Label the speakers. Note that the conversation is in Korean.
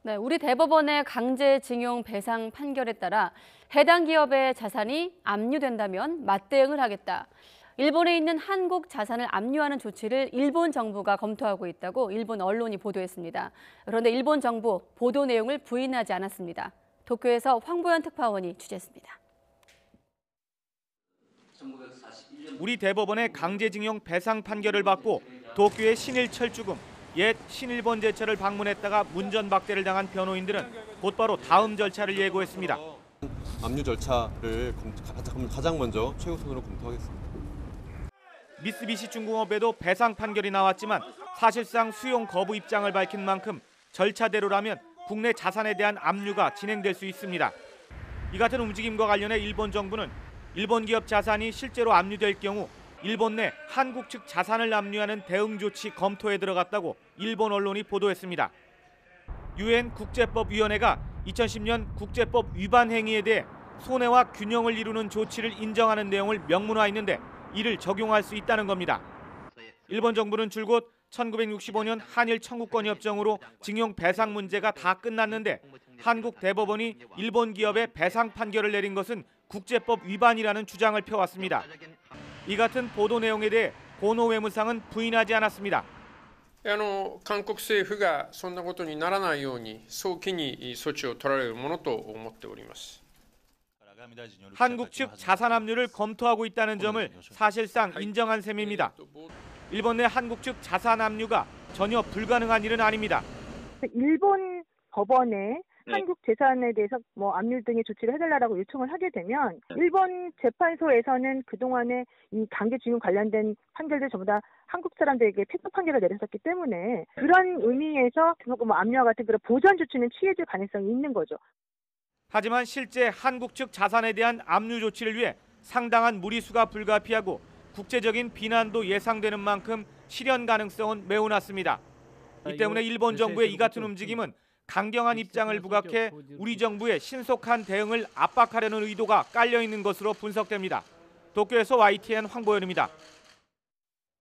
Speaker 1: 네, 우리 대법원의 강제징용 배상 판결에 따라 해당 기업의 자산이 압류된다면 맞대응을 하겠다. 일본에 있는 한국 자산을 압류하는 조치를 일본 정부가 검토하고 있다고 일본 언론이 보도했습니다. 그런데 일본 정부 보도 내용을 부인하지 않았습니다. 도쿄에서 황보연 특파원이 취재했습니다.
Speaker 2: 우리 대법원의 강제징용 배상 판결을 받고 도쿄의 신일철주금, 옛 신일본제철을 방문했다가 문전박대를 당한 변호인들은 곧바로 다음 절차를 예고했습니다.
Speaker 3: 압류 절차를 가장 먼저 최우선으로 검토하겠습니다.
Speaker 2: 미쓰비시 중공업에도 배상 판결이 나왔지만 사실상 수용 거부 입장을 밝힌 만큼 절차대로라면 국내 자산에 대한 압류가 진행될 수 있습니다. 이 같은 움직임과 관련해 일본 정부는 일본 기업 자산이 실제로 압류될 경우 일본 내 한국 측 자산을 압류하는 대응 조치 검토에 들어갔다고 일본 언론이 보도했습니다. 유엔 국제법위원회가 2010년 국제법 위반 행위에 대해 손해와 균형을 이루는 조치를 인정하는 내용을 명문화했는데 이를 적용할 수 있다는 겁니다. 일본 정부는 줄곧 1965년 한일 청구권 협정으로 징용 배상 문제가 다 끝났는데 한국 대법원이 일본 기업에 배상 판결을 내린 것은 국제법 위반이라는 주장을 펴왔습니다. 이 같은 보도 내용에 대해 고노 외무상은 부인하지 않았습니다.
Speaker 4: 韓国政府がそんなことにならないように早期に措置を取られるものと思っております。
Speaker 2: 한국 측 자산 압류를 검토하고 있다는 점을 사실상 인정한 셈입니다. 일본 내 한국 측 자산 압류가 전혀 불가능한 일은 아닙니다.
Speaker 5: 일본 법원에 한국 재산에 대해서 압류 등의 조치를 해달라고 요청을 하게 되면 일본 재판소에서는 그동안에 이 강제징용 관련된 판결들 전부 다 한국 사람들에게 패소 판결을 내렸었기 때문에 그런 의미에서 압류와 같은 그런 보전 조치는 취해질 가능성이 있는 거죠.
Speaker 2: 하지만 실제 한국 측 자산에 대한 압류 조치를 위해 상당한 무리수가 불가피하고 국제적인 비난도 예상되는 만큼 실현 가능성은 매우 낮습니다. 이 때문에 일본 정부의 이 같은 움직임은 강경한 입장을 부각해 우리 정부의 신속한 대응을 압박하려는 의도가 깔려 있는 것으로 분석됩니다. 도쿄에서 YTN 황보연입니다.